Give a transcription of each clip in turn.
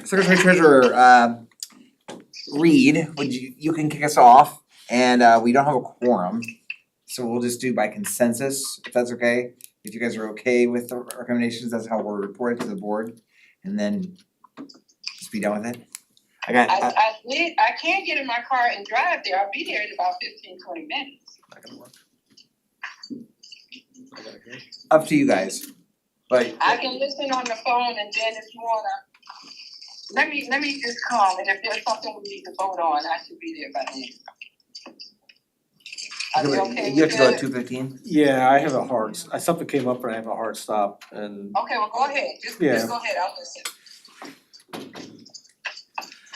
Secretary Treasurer, Reed, you can kick us off, and we don't have a quorum, so we'll just do by consensus, if that's okay. If you guys are okay with the recommendations, that's how we'll report it to the board, and then just be done with it. I can get in my car and drive there. I'll be there in about 15-20 minutes. Not gonna work. Up to you guys, but I can listen on the phone, and then if you wanna, let me just call, and if there's something we need to vote on, I should be there by then. Are you okay you have with to go that? at 2:15? Yeah, I have a hard, something came up and I have a hard stop and Okay, well, go ahead, just go ahead, I'll listen.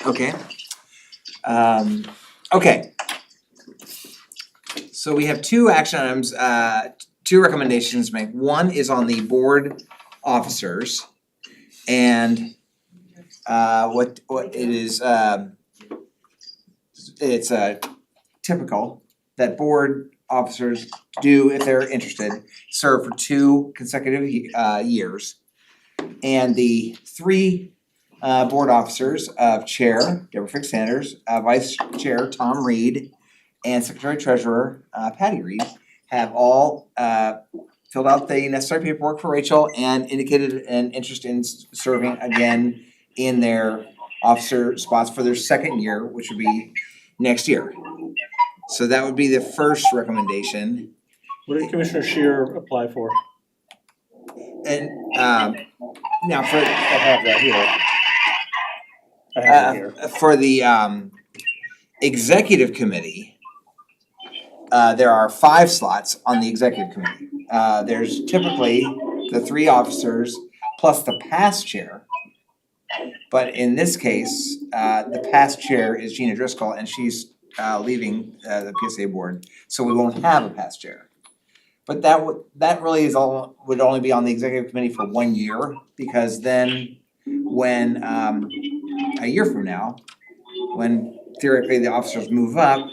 Okay. Okay. So we have two action items, two recommendations to make. One is on the board officers, and what it is, it's typical that board officers do, if they're interested, serve for 2 consecutive years. And the 3 board officers of Chair Deborah Fix Sanders, Vice Chair Tom Reed, and Secretary Treasurer Patty Reed have all filled out the necessary paperwork for Rachel and indicated an interest in serving again in their officer spots for their second year, which would be next year. So that would be the first recommendation. what did Commissioner Scheer apply for? And now for I have that here. I have it here. for the executive committee, there are 5 slots on the executive committee. There's typically the 3 officers plus the past chair. But in this case, the past chair is Gina Driscoll, and she's leaving the PSA board, so we won't have a past chair. But that really would only be on the executive committee for 1 year, because then when a year from now, when theoretically the officers move up,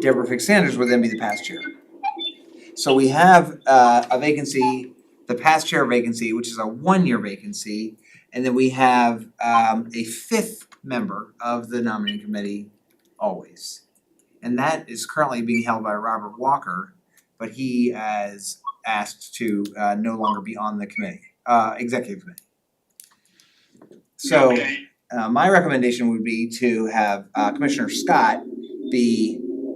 Deborah Fix Sanders would then be the past chair. So we have a vacancy, the past chair vacancy, which is a 1-year vacancy, and then we have a 5th member of the nominating committee always. And that is currently being held by Robert Walker, but he has asked to no longer be on the committee, executive committee. So my recommendation would be to have Commissioner Scott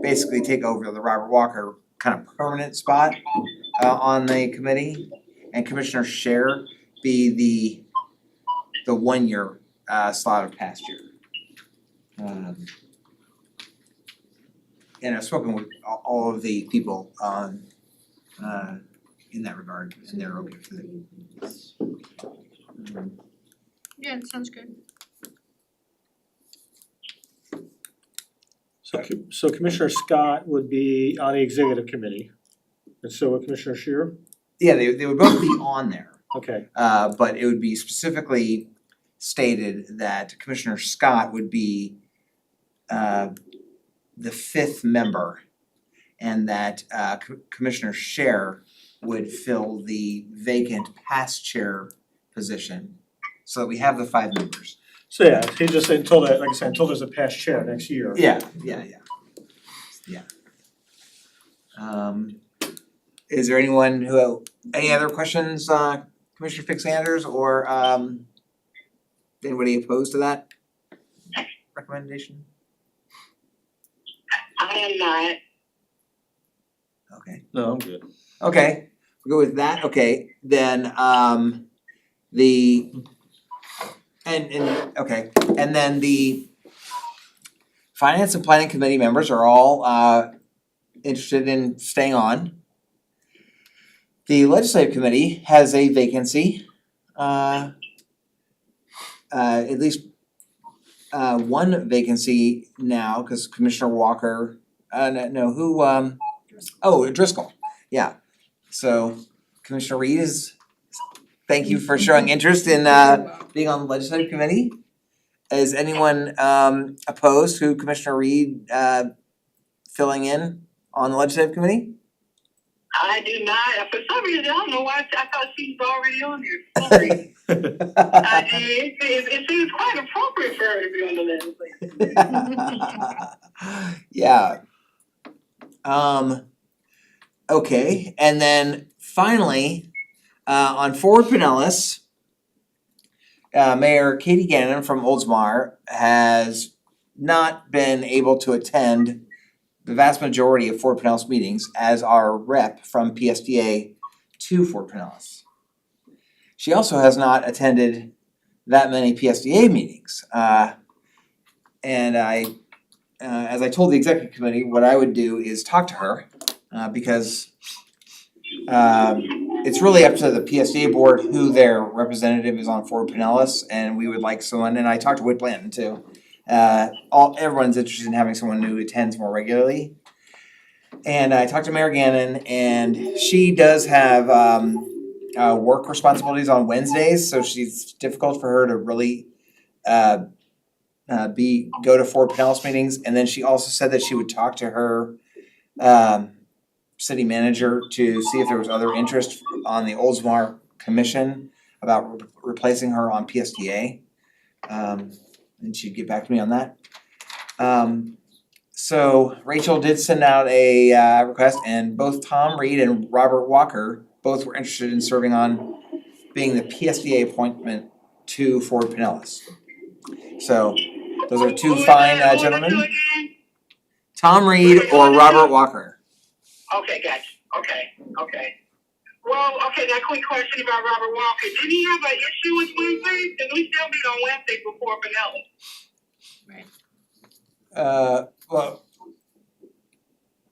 basically take over the Robert Walker kind of permanent spot on the committee, and Commissioner Scheer be the 1-year slot of past year. And I've spoken with all of the people in that regard, and they're okay with it. Yeah, it sounds good. So Commissioner Scott would be on the executive committee, and so would Commissioner Scheer? Yeah, they would both be on there, Okay, but it would be specifically stated that Commissioner Scott would be the 5th member, and that Commissioner Scheer would fill the vacant past chair position, so that we have the 5 members. so yeah, he just said until that, like I said, until there's a past chair next year. Yeah. Is there anyone any other questions, Commissioner Fix Sanders, or anybody opposed to that recommendation? I am not. Okay. No, I'm good. Okay, we'll go with that. Okay, then and then the Finance and Planning Committee members are all interested in staying on. The Legislative Committee has a vacancy, at least one vacancy now, because Commissioner Walker, Driscoll, yeah. So Commissioner Reed thank you for showing interest in being on the Legislative Committee. Is anyone opposed to Commissioner Reed filling in on the Legislative Committee? I do not. For some reason, I don't know why. I thought she was already on there. For some reason. I did. It seems quite appropriate for her to be on the legislature. Yeah. Okay, and then finally, on Fort Pinellas, Mayor Katie Gannon from Oldsmar has not been able to attend the vast majority of Fort Pinellas meetings as our rep from PSDA to Fort Pinellas. She also has not attended that many PSDA meetings. And as I told the executive committee, what I would do is talk to her, because it's really up to the PSDA board who their representative is on Fort Pinellas, and we would like someone, and I talked to Whit Blanton too. Everyone's interested in having someone who attends more regularly. And I talked to Mayor Gannon, and she does have work responsibilities on Wednesdays, so she's difficult for her to really go to Fort Pinellas meetings. And then she also said that she would talk to her city manager to see if there was other interest on the Oldsmar Commission about replacing her on PSDA. And she'd get back to me on that. So Rachel did send out a request, and both Tom Reed and Robert Walker both were interested in serving on being the PSDA appointment to Fort Pinellas. So those are two fine gentlemen. Tom Reed or Robert Walker. Okay, gotcha. Okay. Well, okay, that quick question about Robert Walker. Did he have an issue with Wednesday? Because we still meet on Wednesday before Pinellas. Well,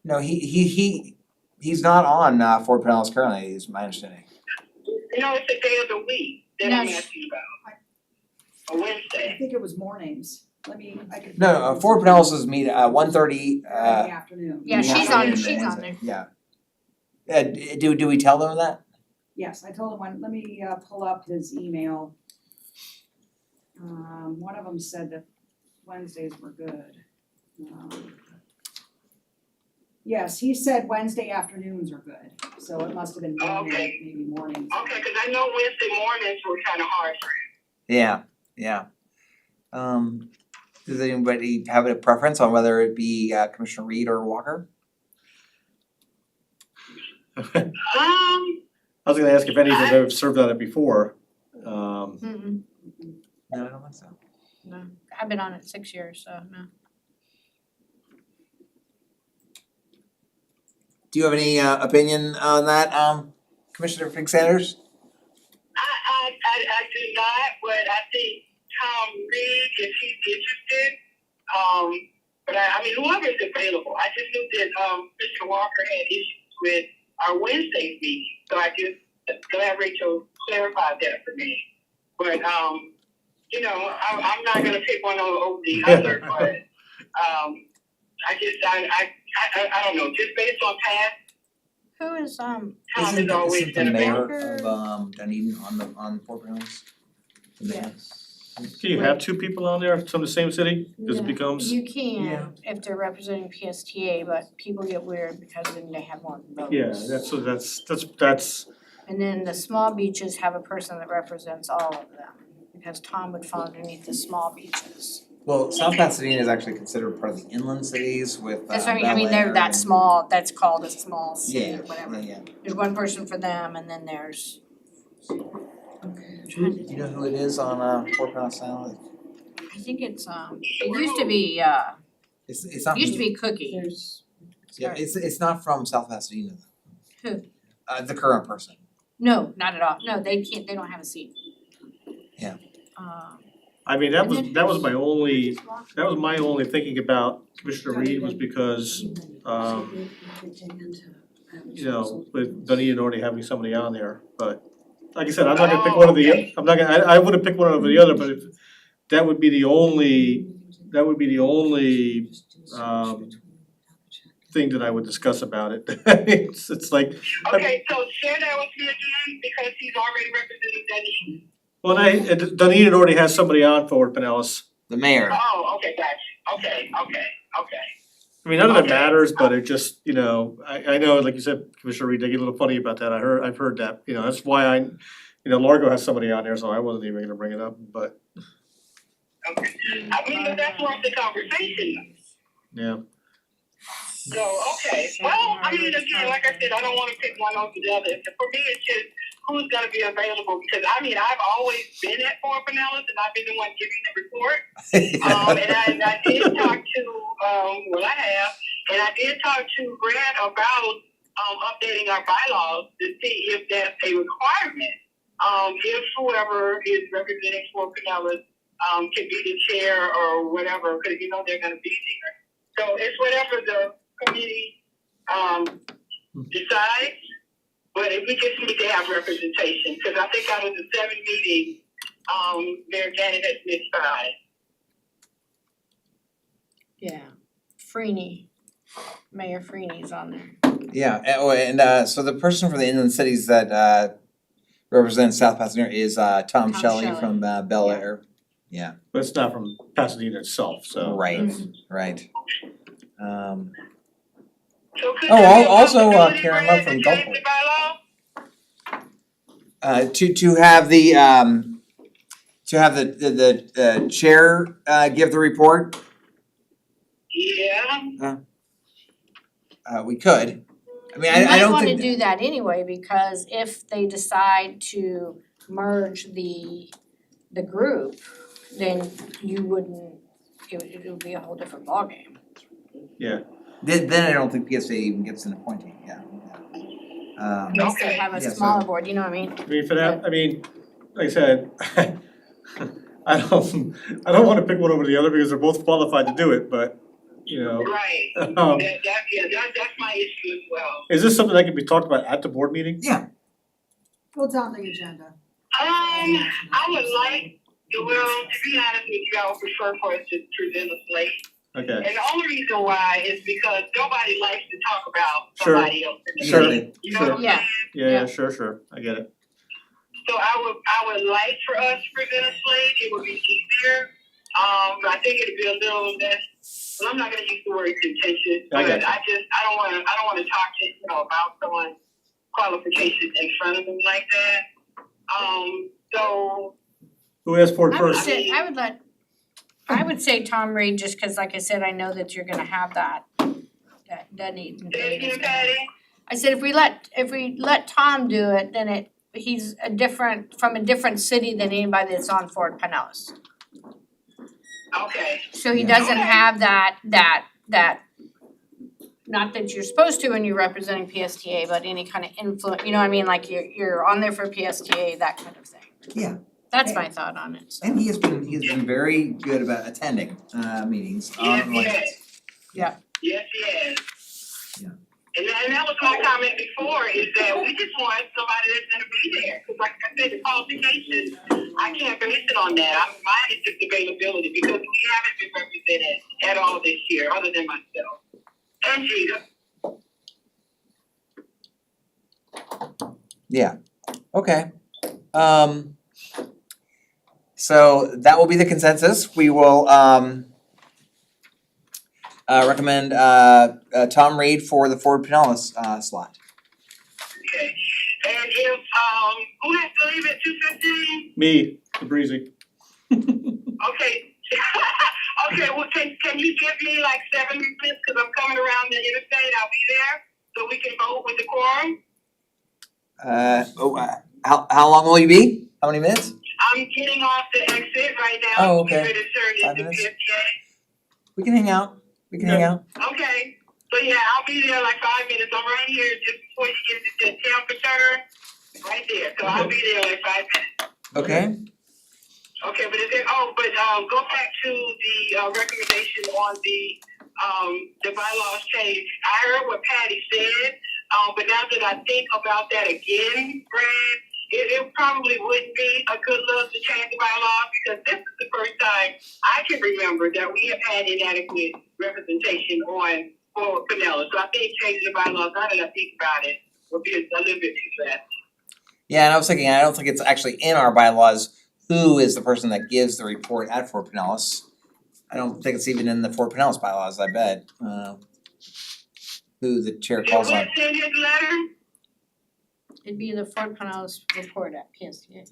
no, he's not on Fort Pinellas currently, is my understanding. No, it's the day of the week that I'm Yes. asking about. A Wednesday. I think it was mornings. I could. No, Fort Pinellas is meet at 1:30. In the afternoon. Yeah, she's on there. Yeah. Do we tell them that? Yes, I told him let me pull up his email. One of them said that Wednesdays were good. Yes, he said Wednesday afternoons are good, so it must have been Okay. maybe mornings. Okay, because I know Wednesday mornings were kind of hard for him. Yeah. Does anybody have a preference on whether it be Commissioner Reed or Walker? I was gonna ask if any of them have served on it before. Mm-mm, No, I don't think so. no, I've been on it 6 years, so no. Do you have any opinion on that, Commissioner Fink Sanders? I do not, but I think Tom Reed, if he's interested, but I mean, whoever is available. I just knew that Mr. Walker had issues with our Wednesday meeting, so I just glad Rachel clarified that for me. But you know, I'm not gonna pick one over the other, but I don't know, just based on past. Who is, Tom has always Isn't been the available. mayor of Dunedin on Fort Pinellas? The mayor? Can you have two people on there from the same city? Because it Yeah. becomes, You Yeah. can if they're representing PSTA, but people get weird because then they have more votes. yeah, that's, And then the small beaches have a person that represents all of them, because Tom would fall underneath the small beaches. Well, South Pasadena is actually considered part of the inland cities with That's what I mean, Bel they're Air that and- small, that's called a small city Yeah, or whatever. yeah. There's one person for them and then there's. Do you know who it is on Fort Pinellas Island? I think it's it used to be It's not. used to be Cookie. Yeah, it's not from South Pasadena. Who? The current person. No, not at all. No, they don't have a seat. Yeah. I mean, that was my only thinking about Commissioner Reed was because, you know, with Dunedin already having somebody on there, but like I said, I'm not gonna pick one of the, I wouldn't pick one over the other, but if, that would be the only thing that I would discuss about it. It's like. Okay, so share that with me again, because he's already representing Dunedin. Well, Dunedin already has somebody on for Pinellas. The mayor. Oh, okay, gotcha. Okay. I mean, none of it Okay. matters, but it just, I know, like you said, Commissioner Reed, they get a little funny about that, I've heard that, that's why Largo has somebody on there, so I wasn't even gonna bring it up, but, Okay. I mean, but that's worth the conversation. yeah. So, okay, well, I mean, again, like I said, I don't wanna pick one over the other. For me, it's just who's gonna be available, because I've always been at Fort Pinellas, and I've been the one giving the report. And I did talk to, I have, and I did talk to Brad about, updating our bylaws to see if that's a requirement. If whoever is representing Fort Pinellas, can be the chair or whatever, because they're gonna be there. So it's whatever the committee, decides, but if we just need to have representation, because I think out of the 7 meetings, Mayor Janet has missed 5. Yeah, Mayor Freeney's on there. Yeah, and so the person from the inland cities that represents South Pasadena is Tom Shelley Shelley. from Bel Air. Yeah, But it's not from Pasadena itself, so. right, Mhm. right. So could Oh, there be a also, possibility, Karen Brad, Love from to change Gulfport. the bylaw? To have the chair give the report, Yeah. we could. I mean, You I might don't wanna think. do that anyway, because if they decide to merge the group, then you wouldn't, it would be a whole different ballgame. Then I don't think PSA even gets an appointee, yeah. Unless they have a Yeah, so- smaller board, you know what I mean? I mean, for that, like I said, I don't wanna pick one over the other because they're both qualified to do it, but, Right. um, That's my issue as well. is this something that can be talked about at the board meeting? Well, it's on the agenda. I would like, well, to be honest with you, I would prefer for us to present a slate. Okay, And the only reason why is because nobody likes to talk about Sure. somebody else. Sure. You know what I'm Yeah. saying? yeah, sure, I get it. So I would like for us to present a slate, it would be easier. I think it'd be a little less, well, I'm not gonna use the word contentious, I but got you. I don't wanna talk to, about someone's qualifications in front of them like that. So, Who asked for it I would first? say, I would say Tom Reed, just cause like I said, I know that you're gonna have that need. say it again, Patty? I said, if we let Tom do it, then he's from a different city than anybody that's on Fort Pinellas. Okay, So he Yeah. doesn't have that, not that you're supposed to when you're representing PSTA, but any kind of influence, you know what I mean, like you're on there for PSTA, that kind of thing. Yeah. That's my thought on it, so. And he has been very good about attending meetings yes, on yes. elections. Yeah. Yes, yes. Yeah. And that was my comment before, is that we just want somebody that's gonna be there, cause like I said, the qualifications, I can't base it on that, mine is just availability, because we haven't been represented at all this year, other than myself. And Gina. Yeah, okay. So that will be the consensus. We will recommend Tom Reed for the Fort Pinellas slot. Okay, and if, who has to leave at 2:15? Me, the breezy. Okay. Okay, well, can you give me like 7 minutes, cause I'm coming around the interstate, I'll be there, so we can vote with the quorum? How long will you be? How many minutes? I'm getting off the exit right now. Oh, okay. We're ready to turn 5 into minutes? 58. We can hang out. Okay, so yeah, I'll be there like 5 minutes, I'm right here just before you get to the temperature, right there, so I'll be there like 5 minutes. Okay. Okay, but go back to the recommendation on the bylaws change. I heard what Patty said, but now that I think about that again, Brad, it probably wouldn't be a good look to change the bylaws, because this is the first time I can remember that we have had inadequate representation on Fort Pinellas. So I think changing the bylaws, now that I think about it, would be a little bit too fast. Yeah, and I was thinking, I don't think it's actually in our bylaws who is the person that gives the report at Fort Pinellas. I don't think it's even in the Fort Pinellas bylaws, I bet. who the chair Did calls we on. send his letter? It'd be the Fort Pinellas report at PSTA.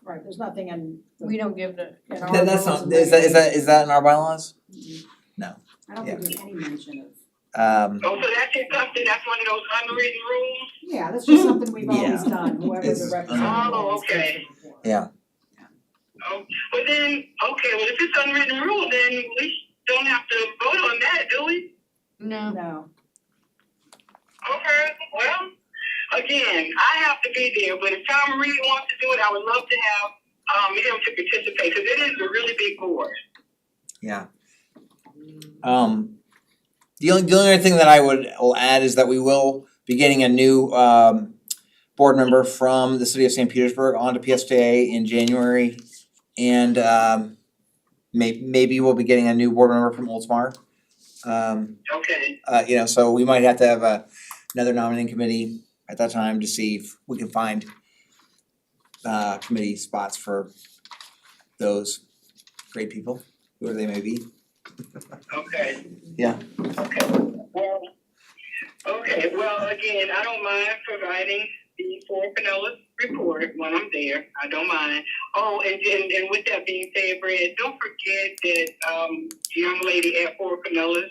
Right, there's nothing in the. We don't give the, in our That's rules not, and is that in our bylaws? I don't think there's any mention of, Oh, so that's just something, that's one of those unwritten rules? yeah, that's just something we've always Yeah. done, whoever It's- the representative Oh, is. okay. takes the report. Yeah. Oh, but then, okay, well, if it's unwritten rule, then we don't have to vote on that, do we? No, No, Okay, well, again, I have to be there, but if Tom Reed wants to do it, I would love to have, him to participate, because it is a really big board. Yeah. The only other thing that will add is that we will be getting a new board member from the city of St. Petersburg onto PSTA in January. And maybe we'll be getting a new board member from Oldsmar. Okay, So we might have to have another nominating committee at that time to see if we can find committee spots for those great people, whoever they may be. okay. Yeah. Okay, well, again, I don't mind providing the Fort Pinellas report when I'm there, I don't mind. Oh, and with that being said, Brad, don't forget that, the young lady at Fort Pinellas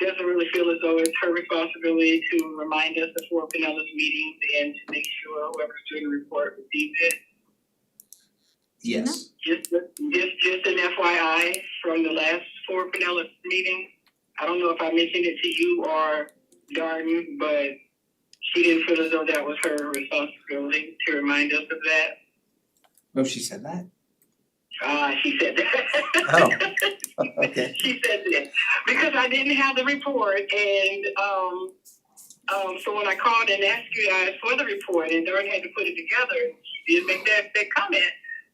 doesn't really feel as though it's her responsibility to remind us of Fort Pinellas meetings and to make sure whoever's doing the report receives it. Yes. Just an FYI from the last Fort Pinellas meeting. I don't know if I mentioned it to you or Darden, but she didn't feel as though that was her responsibility to remind us of that. Oh, she said that? She said that. Oh, okay. She said that because I didn't have the report, and so when I called and asked you guys for the report, and Darden had to put it together, she did make that comment.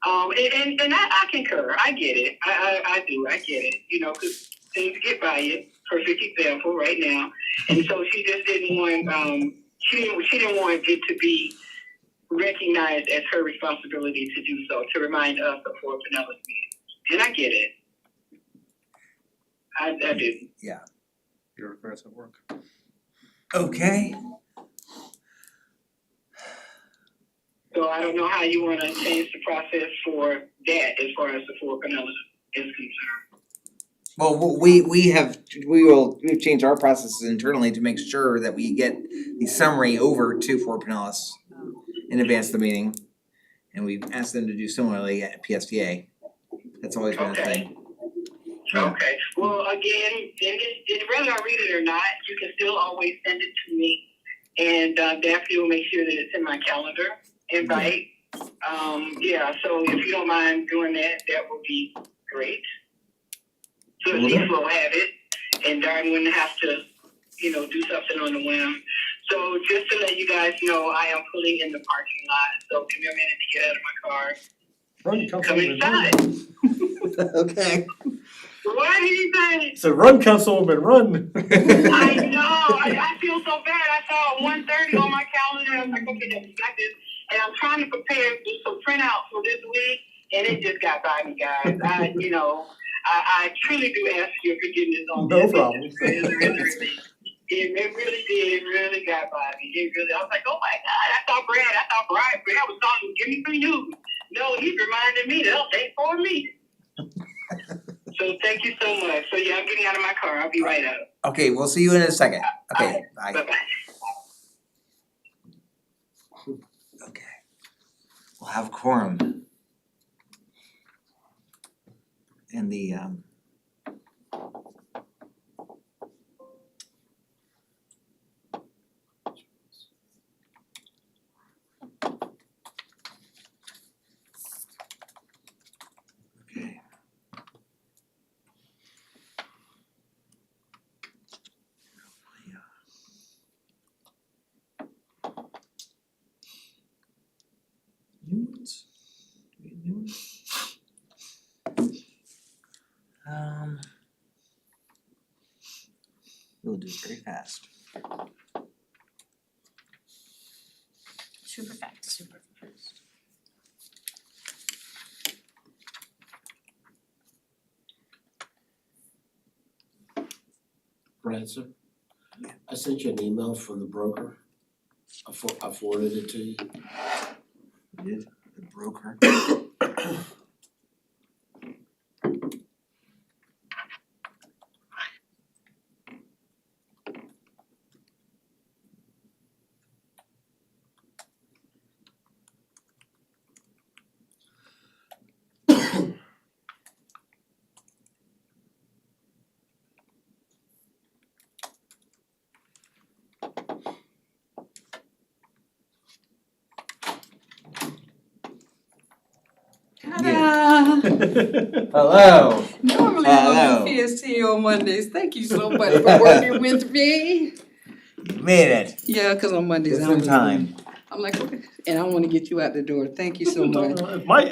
And I concur. I get it. I do. I get it. Because things get by you. Perfect example right now. And so she just didn't want. She didn't want it to be recognized as her responsibility to do so, to remind us of Fort Pinellas meetings. And I get it. I do. Yeah. Bureaucrats at work. Okay. So I don't know how you want to change the process for that as far as the Fort Pinellas is concerned. Well, we've changed our processes internally to make sure that we get the summary over to Fort Pinellas in advance of the meeting. And we've asked them to do similarly at PSTA. That's always been a thing. Yeah. Okay. Well, again, whether I read it or not, you can still always send it to me, and Daphne will make sure that it's in my calendar invite. So if you don't mind doing that, that would be great. So at least we'll have it, and Darren wouldn't have to, do something on the whim. So just to let you guys know, I am pulling in the parking lot, so give me a minute to get out of my car. run, Come Councilwoman, inside. run. Okay. What did he say? So run, Councilwoman, run. I know. I feel so bad. I saw 1:30 on my calendar. I was like, okay, that's got this. And I'm trying to prepare do some printouts for this week, and it just got by me, guys. I truly do ask your forgiveness on No this. problem. It really did. It really got by me. I was like, oh my God. I thought Brad was talking, give me some news. No, he's reminding me to update for me. So thank you so much. So yeah, I'm getting out of my car. I'll be right up. Okay, we'll see you in a second. Okay, bye. Bye-bye. Okay. We'll have quorum. And the okay. New ones? Do we have new ones? We'll do it very fast. super fast. Brad, sir, I sent you an email from the broker. I forwarded it to you. Did the broker? Ta-da! Hello. Normally Hello. I'm on PST on Mondays. Thank you so much for working with me. You made it. Yeah, cause on Mondays Just I'm in really- time. I'm like, and I wanna get you out the door. Thank you so much.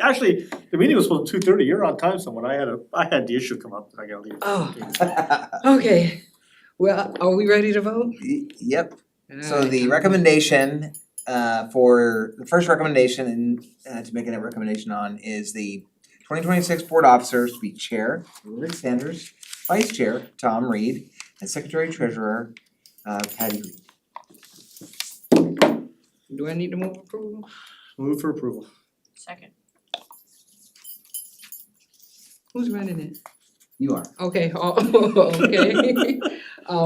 Actually, the meeting was supposed to 2:30, you're on time, someone, I had the issue come up, I gotta leave. Oh. Okay, well, are we ready to vote? Yep. So Alright. the recommendation, for, the first recommendation, to make a recommendation on is the 2026 board officers to be Chair, Rick Sanders, Vice Chair, Tom Reed, and Secretary Treasurer, Patty Reed. Do I need to move approval? Move for approval. Second. Who's running it? You are. Okay, okay.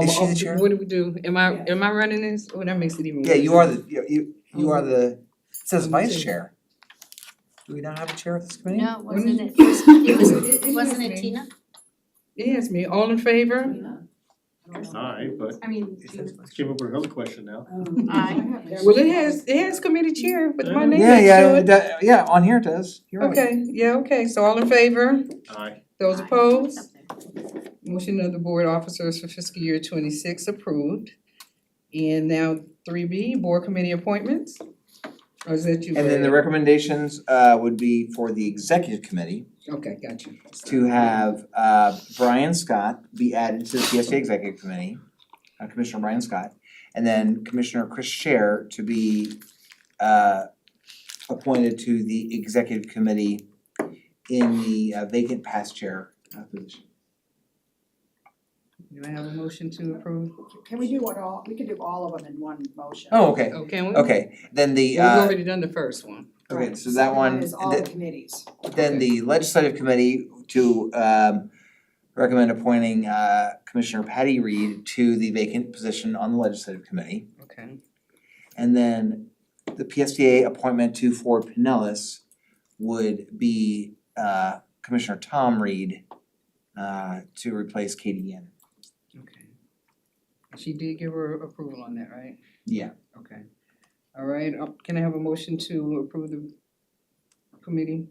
Is she the chair? What do we do? Am I running this? Oh, that makes it even worse. Yeah, you are the, you are the, it says I'm Vice the Chair. Do we not have a chair of this committee? No, wasn't is it, It wasn't is it me. Tina? Yes, me. All in favor? Aye, but I mean, let's came up with another question now. Aye. Well, it has committee chair, but my name Yeah, next yeah, to it it. does, yeah, on here it does. You're right. Okay, yeah, okay, so all in favor? Aye. Those opposed? Motion of the board officers for fiscal year 26 approved. And now 3B, board committee appointments? Or is that you? And then the Brad? recommendations would be for the executive committee Okay, got you. to have Brian Scott be added to the PSA executive committee, Commissioner Brian Scott, and then Commissioner Chris Scher to be appointed to the executive committee in the vacant past chair position. Do I have a motion to approve? Can we do we could do all of them in one motion. Oh, okay, Oh, can we? okay, then the Well, we've already done the first one. okay, Right, so that second one, is all the committees. then the legislative committee to recommend appointing Commissioner Patty Reed to the vacant position on the legislative committee. Okay. And then the PSTA appointment to Ford Pinellas would be Commissioner Tom Reed to replace Katie Yen. Okay. She did give her approval on that, right? Yeah. Okay. All right, can I have a motion to approve the committee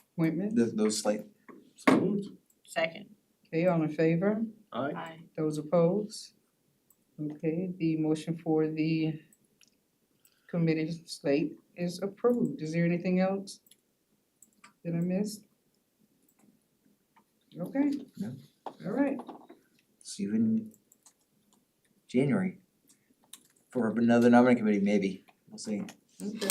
appointment? Those slate. So moved. Second. Okay, all in favor? Aye. Aye. Those opposed? Okay, the motion for the committee slate is approved. Is there anything else that I missed? Okay. No. All right. See you in January for another nominating committee, maybe. We'll see. Okay.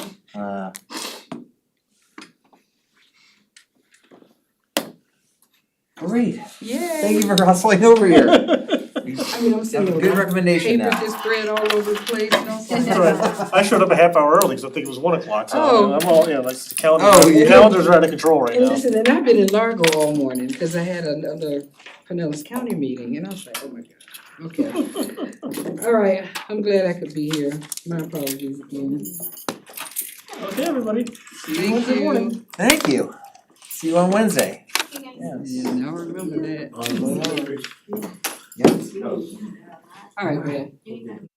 Great. Yay. Thank you for hustling over here. I mean, I'm That's sitting a with good my recommendation paper now. just spread all over the place, you know, so That's all right. I showed up a half hour early, cause I think it was 1:00, so Oh. I'm all, like the calendar, Oh, yeah. calendars are out of control right And now. listen, and I've been in Largo all morning, cause I had another Pinellas County meeting, and I was like, oh my God. Okay. All right, I'm glad I could be here. My apologies again. Okay, everybody. See you Thank Wednesday you. morning. Thank you. See you on Wednesday. Yes. Yeah, now I remember that. No worries. Yes. All right, man.